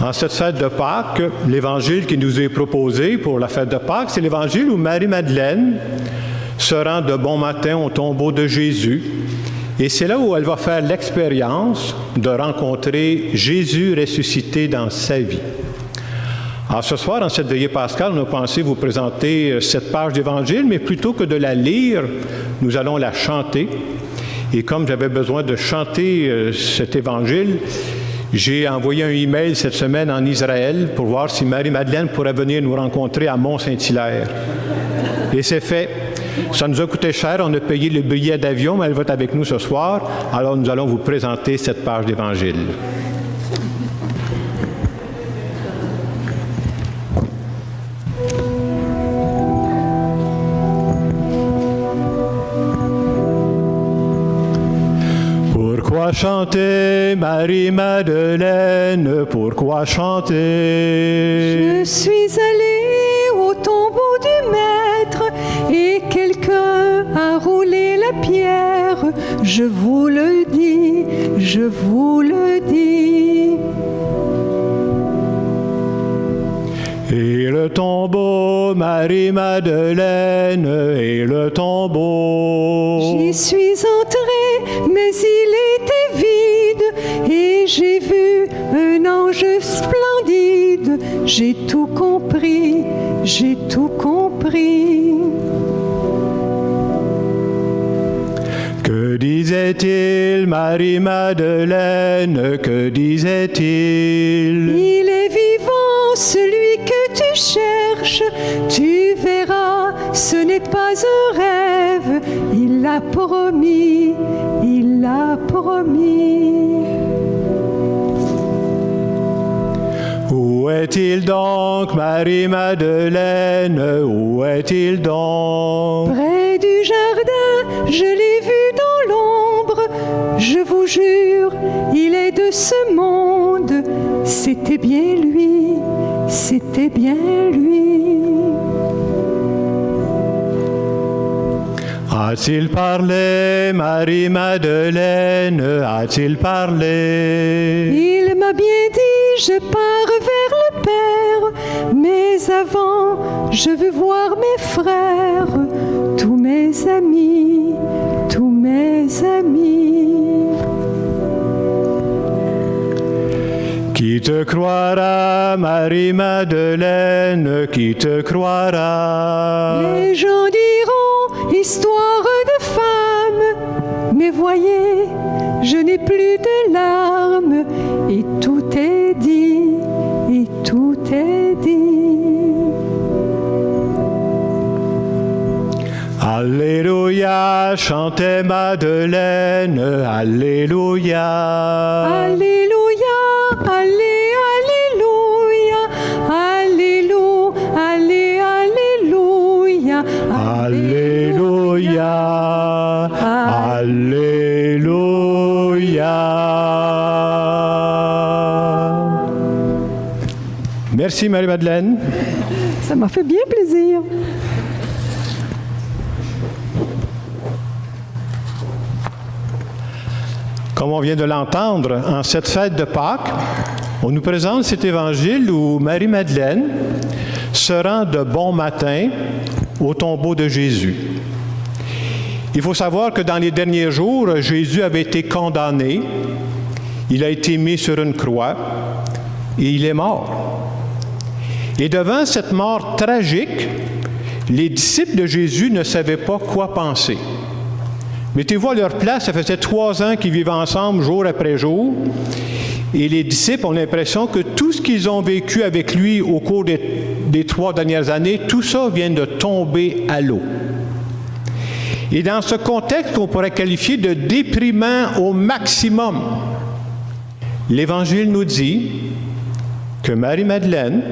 En cette fête de Pâques, l'évangile qui nous est proposé pour la fête de Pâques, c'est l'évangile où Marie-Madeleine se rend de bon matin au tombeau de Jésus. Et c'est là où elle va faire l'expérience de rencontrer Jésus ressuscité dans sa vie. Alors ce soir, en cette veillée pascale, on a pensé vous présenter cette page d'Évangile, mais plutôt que de la lire, nous allons la chanter. Et comme j'avais besoin de chanter cet Évangile, j'ai envoyé un email cette semaine en Israël pour voir si Marie-Madeleine pourrait venir nous rencontrer à Mont-Saint-Hilaire. Et c'est fait. Ça nous a coûté cher, on a payé le billet d'avion, mais elle va être avec nous ce soir. Alors nous allons vous présenter cette page d'Évangile. Pourquoi chanter, Marie-Madeleine, pourquoi chanter? Je suis allée au tombeau du Maître et quelqu'un a roulé la pierre. Je vous le dis, je vous le dis. Et le tombeau, Marie-Madeleine, et le tombeau. J'y suis entrée, mais il était vide, et j'ai vu un ange splendide. J'ai tout compris, j'ai tout compris. Que disait-il, Marie-Madeleine, que disait-il? Il est vivant, celui que tu cherches, tu verras, ce n'est pas un rêve, il l'a promis, il l'a promis. Où est-il donc, Marie-Madeleine, où est-il donc? Près du jardin, je l'ai vu dans l'ombre, je vous jure, il est de ce monde, c'était bien lui, c'était bien lui. A-t-il parlé, Marie-Madeleine, a-t-il parlé? Il m'a bien dit, je pars vers le Père, mais avant, je veux voir mes frères, tous mes amis, tous mes amis. Qui te croira, Marie-Madeleine, qui te croira? Les gens diront, histoire de femme, mais voyez, je n'ai plus de larmes, et tout est dit, et tout est dit. Alléluia, chantait Madeleine, Alléluia. Alléluia, alléluia, alléluia, alléluia, Alléluia, Alléluia. Merci Marie-Madeleine. Ça m'a fait bien plaisir. Comme on vient de l'entendre, en cette fête de Pâques, on nous présente cet évangile où Marie-Madeleine se rend de bon matin au tombeau de Jésus. Il faut savoir que dans les derniers jours, Jésus avait été condamné, il a été mis sur une croix et il est mort. Et devant cette mort tragique, les disciples de Jésus ne savaient pas quoi penser. Mettez-vous à leur place, ça faisait 3 ans qu'ils vivaient ensemble jour après jour. Et les disciples ont l'impression que tout ce qu'ils ont vécu avec lui au cours des 3 dernières années, tout ça vient de tomber à l'eau. Et dans ce contexte qu'on pourrait qualifier de déprimant au maximum, l'Évangile nous dit que Marie-Madeleine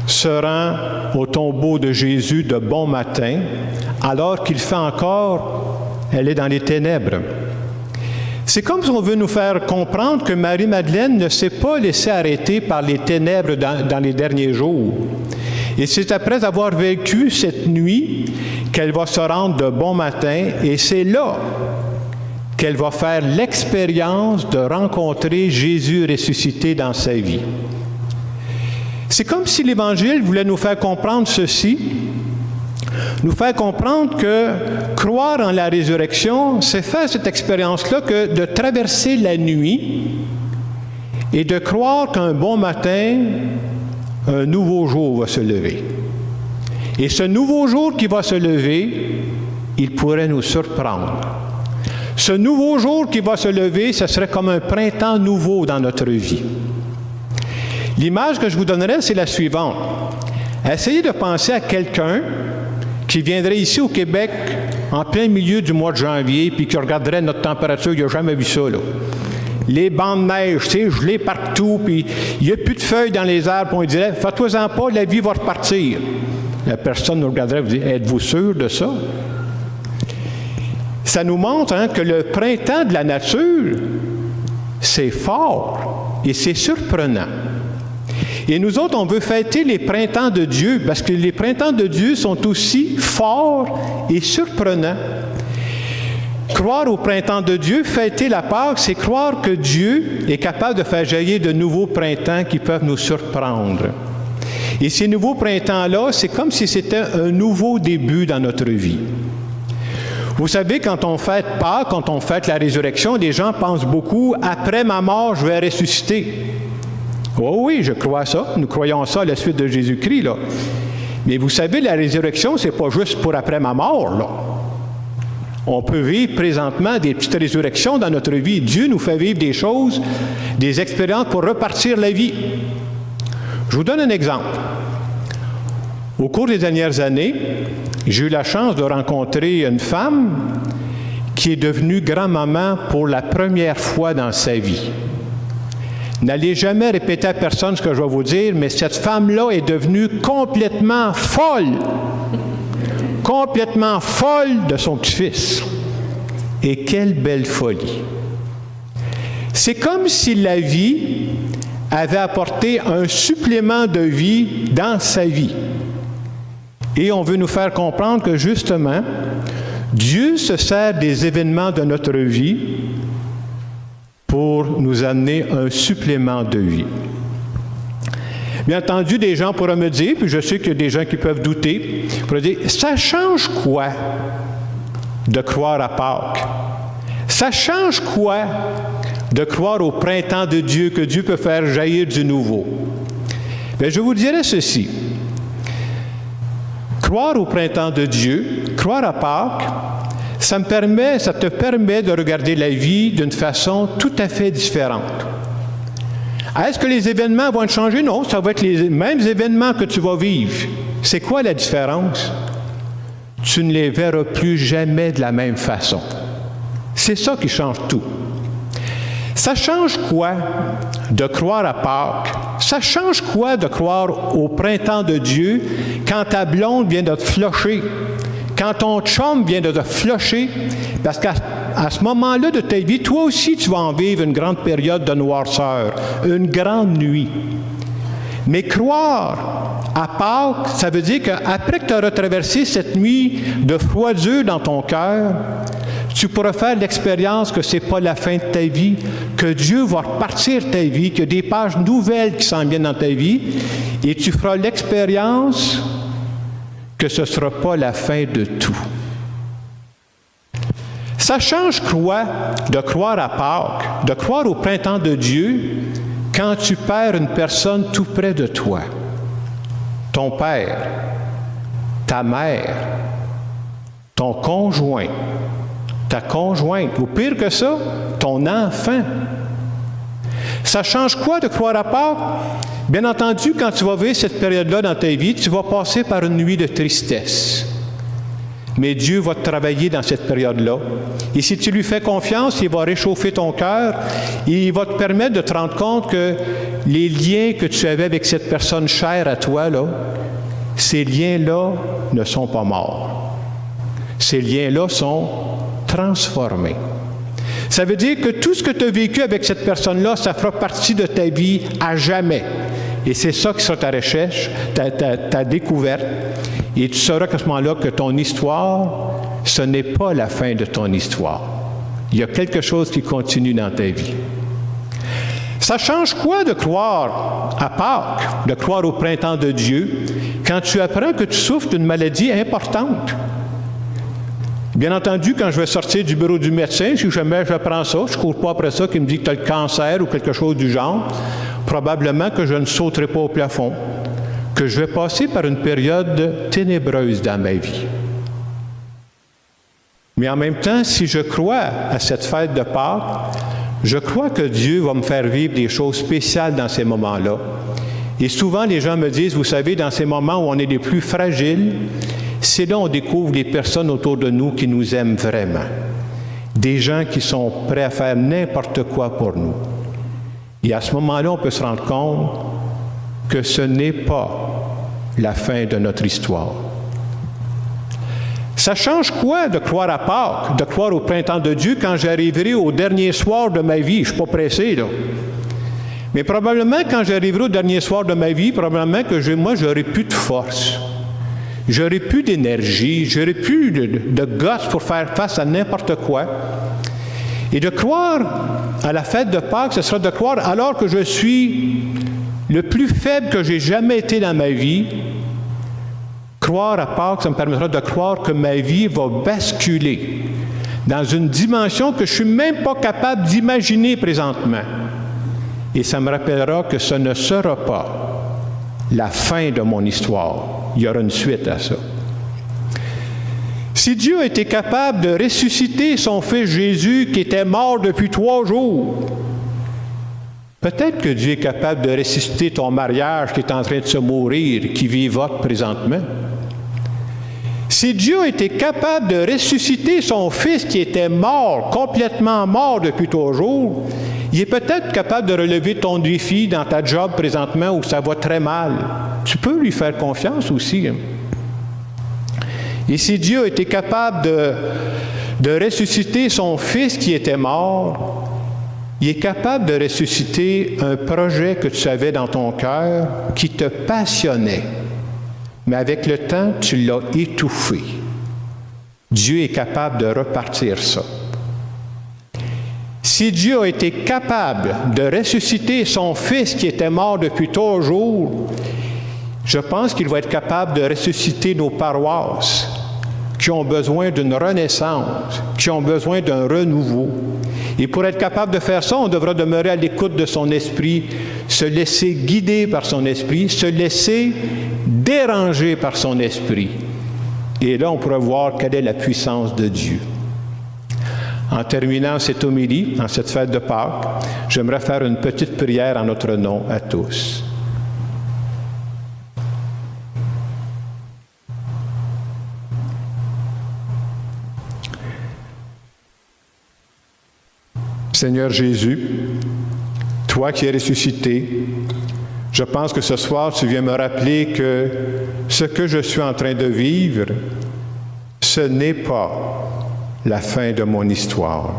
se rend au tombeau de Jésus de bon matin, alors qu'il fait encore, elle est dans les ténèbres. C'est comme si on veut nous faire comprendre que Marie-Madeleine ne s'est pas laissée arrêter par les ténèbres dans les derniers jours. Et c'est après avoir vécu cette nuit qu'elle va se rendre de bon matin, et c'est là qu'elle va faire l'expérience de rencontrer Jésus ressuscité dans sa vie. C'est comme si l'Évangile voulait nous faire comprendre ceci, nous faire comprendre que croire en la résurrection, c'est faire cette expérience-là que de traverser la nuit et de croire qu'un bon matin, un nouveau jour va se lever. Et ce nouveau jour qui va se lever, il pourrait nous surprendre. Ce nouveau jour qui va se lever, ce serait comme un printemps nouveau dans notre vie. L'image que je vous donnerai, c'est la suivante. Essayez de penser à quelqu'un qui viendrait ici au Québec en plein milieu du mois de janvier puis qui regarderait notre température, il n'a jamais vu ça, là. Les bancs de neige, tu sais, gelés partout, puis il n'y a plus de feuilles dans les arbres, puis on dirait, faites-toi-en pas, la vie va repartir. La personne nous regarderait et vous dirait, êtes-vous sûr de ça? Ça nous montre que le printemps de la nature, c'est fort et c'est surprenant. Et nous autres, on veut fêter les printemps de Dieu, parce que les printemps de Dieu sont aussi forts et surprenants. Croire au printemps de Dieu, fêter la Pâque, c'est croire que Dieu est capable de faire jaillir de nouveaux printemps qui peuvent nous surprendre. Et ces nouveaux printemps-là, c'est comme si c'était un nouveau début dans notre vie. Vous savez, quand on fête Pâques, quand on fête la résurrection, les gens pensent beaucoup « après ma mort, je vais ressusciter ». Oh oui, je crois à ça. Nous croyons ça à la suite de Jésus-Christ, là. Mais vous savez, la résurrection, c'est pas juste pour après ma mort, là. On peut vivre présentement des petites résurrections dans notre vie. Dieu nous fait vivre des choses, des expériences pour repartir la vie. Je vous donne un exemple. Au cours des dernières années, j'ai eu la chance de rencontrer une femme qui est devenue grand-maman pour la première fois dans sa vie. N'allez jamais répéter à personne ce que je vais vous dire, mais cette femme-là est devenue complètement folle de son petit-fils. Et quelle belle folie! C'est comme si la vie avait apporté un supplément de vie dans sa vie. Et on veut nous faire comprendre que justement, Dieu se sert des événements de notre vie pour nous amener un supplément de vie. Bien entendu, des gens pourraient me dire, puis je sais qu'il y a des gens qui peuvent douter, pourraient dire, ça change quoi de croire à Pâques? Ça change quoi de croire au printemps de Dieu, que Dieu peut faire jaillir du nouveau? Bien, je vous dirais ceci. Croire au printemps de Dieu, croire à Pâques, ça te permet de regarder la vie d'une façon tout à fait différente. Est-ce que les événements vont changer? Non, ça va être les mêmes événements que tu vas vivre. C'est quoi la différence? Tu ne les verras plus jamais de la même façon. C'est ça qui change tout. Ça change quoi de croire à Pâques? Ça change quoi de croire au printemps de Dieu quand ta blonde vient de te flusher? Quand ton chum vient de te flusher? Parce qu'à ce moment-là de ta vie, toi aussi, tu vas en vivre une grande période de noirceur, une grande nuit. Mais croire à Pâques, ça veut dire qu'après que tu auras traversé cette nuit de froidure dans ton cœur, tu pourras faire l'expérience que ce n'est pas la fin de ta vie, que Dieu va repartir ta vie, qu'il y a des pages nouvelles qui s'en viennent dans ta vie, et tu feras l'expérience que ce ne sera pas la fin de tout. Ça change quoi de croire à Pâques, de croire au printemps de Dieu, quand tu perds une personne tout près de toi? Ton père, ta mère, ton conjoint, ta conjointe, ou pire que ça, ton enfant. Ça change quoi de croire à Pâques? Bien entendu, quand tu vas vivre cette période-là dans ta vie, tu vas passer par une nuit de tristesse. Mais Dieu va te travailler dans cette période-là. Et si tu lui fais confiance, il va réchauffer ton cœur et il va te permettre de te rendre compte que les liens que tu avais avec cette personne chère à toi, là, ces liens-là ne sont pas morts. Ces liens-là sont transformés. Ça veut dire que tout ce que tu as vécu avec cette personne-là, ça fera partie de ta vie à jamais. Et c'est ça qui sera ta recherche, ta découverte. Et tu sauras qu'à ce moment-là que ton histoire, ce n'est pas la fin de ton histoire. Il y a quelque chose qui continue dans ta vie. Ça change quoi de croire à Pâques, de croire au printemps de Dieu, quand tu apprends que tu souffres d'une maladie importante? Bien entendu, quand je vais sortir du bureau du médecin, si jamais j'apprends ça, je ne cours pas après ça qui me dit que tu as le cancer ou quelque chose du genre, probablement que je ne sauterai pas au plafond, que je vais passer par une période ténébreuse dans ma vie. Mais en même temps, si je crois à cette fête de Pâques, je crois que Dieu va me faire vivre des choses spéciales dans ces moments-là. Et souvent, les gens me disent, vous savez, dans ces moments où on est les plus fragiles, c'est là qu'on découvre les personnes autour de nous qui nous aiment vraiment. Des gens qui sont prêts à faire n'importe quoi pour nous. Et à ce moment-là, on peut se rendre compte que ce n'est pas la fin de notre histoire. Ça change quoi de croire à Pâques, de croire au printemps de Dieu quand j'arriverai au dernier soir de ma vie? Je ne suis pas pressé, là. Mais probablement, quand j'arriverai au dernier soir de ma vie, probablement que moi, j'aurai plus de force. J'aurai plus d'énergie, j'aurai plus de gosse pour faire face à n'importe quoi. Et de croire à la fête de Pâques, ce sera de croire, alors que je suis le plus faible que j'ai jamais été dans ma vie, croire à Pâques, ça me permettra de croire que ma vie va basculer dans une dimension que je ne suis même pas capable d'imaginer présentement. Et ça me rappellera que ce ne sera pas la fin de mon histoire. Il y aura une suite à ça. Si Dieu était capable de ressusciter son Fils Jésus qui était mort depuis 3 jours, peut-être que Dieu est capable de ressusciter ton mariage qui est en train de se mourir, qui vivote présentement. Si Dieu était capable de ressusciter son Fils qui était mort, complètement mort depuis 3 jours, il est peut-être capable de relever ton défi dans ta job présentement où ça va très mal. Tu peux lui faire confiance aussi. Et si Dieu était capable de ressusciter son Fils qui était mort, il est capable de ressusciter un projet que tu avais dans ton cœur qui te passionnait. Mais avec le temps, tu l'as étouffé. Dieu est capable de repartir ça. Si Dieu a été capable de ressusciter son Fils qui était mort depuis 3 jours, je pense qu'il va être capable de ressusciter nos paroisses qui ont besoin d'une renaissance, qui ont besoin d'un renouveau. Et pour être capable de faire ça, on devra demeurer à l'écoute de son esprit, se laisser guider par son esprit, se laisser déranger par son esprit. Et là, on pourra voir quelle est la puissance de Dieu. En terminant cette homélie, en cette fête de Pâques, j'aimerais faire une petite prière en notre nom à tous. Seigneur Jésus, toi qui es ressuscité, je pense que ce soir, tu viens me rappeler que ce que je suis en train de vivre, ce n'est pas la fin de mon histoire.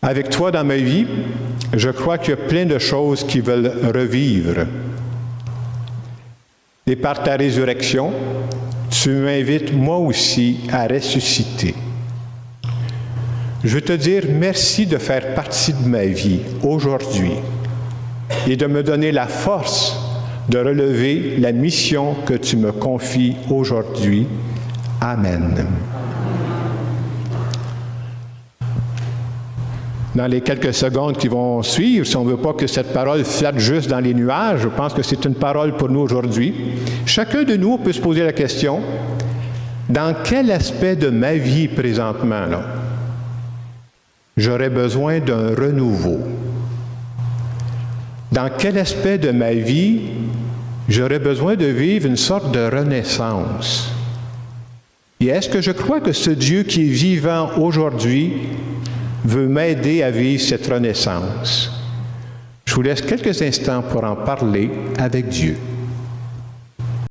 Avec toi dans ma vie, je crois qu'il y a plein de choses qui veulent revivre. Et par ta résurrection, tu m'invites moi aussi à ressusciter. Je veux te dire merci de faire partie de ma vie aujourd'hui et de me donner la force de relever la mission que tu me confies aujourd'hui. Amen. Dans les quelques secondes qui vont suivre, si on ne veut pas que cette parole flotte juste dans les nuages, je pense que c'est une parole pour nous aujourd'hui. Chacun de nous peut se poser la question, dans quel aspect de ma vie présentement, là, j'aurais besoin d'un renouveau? Dans quel aspect de ma vie j'aurais besoin de vivre une sorte de renaissance? Et est-ce que je crois que ce Dieu qui est vivant aujourd'hui veut m'aider à vivre cette renaissance? Je vous laisse quelques instants pour en parler avec Dieu.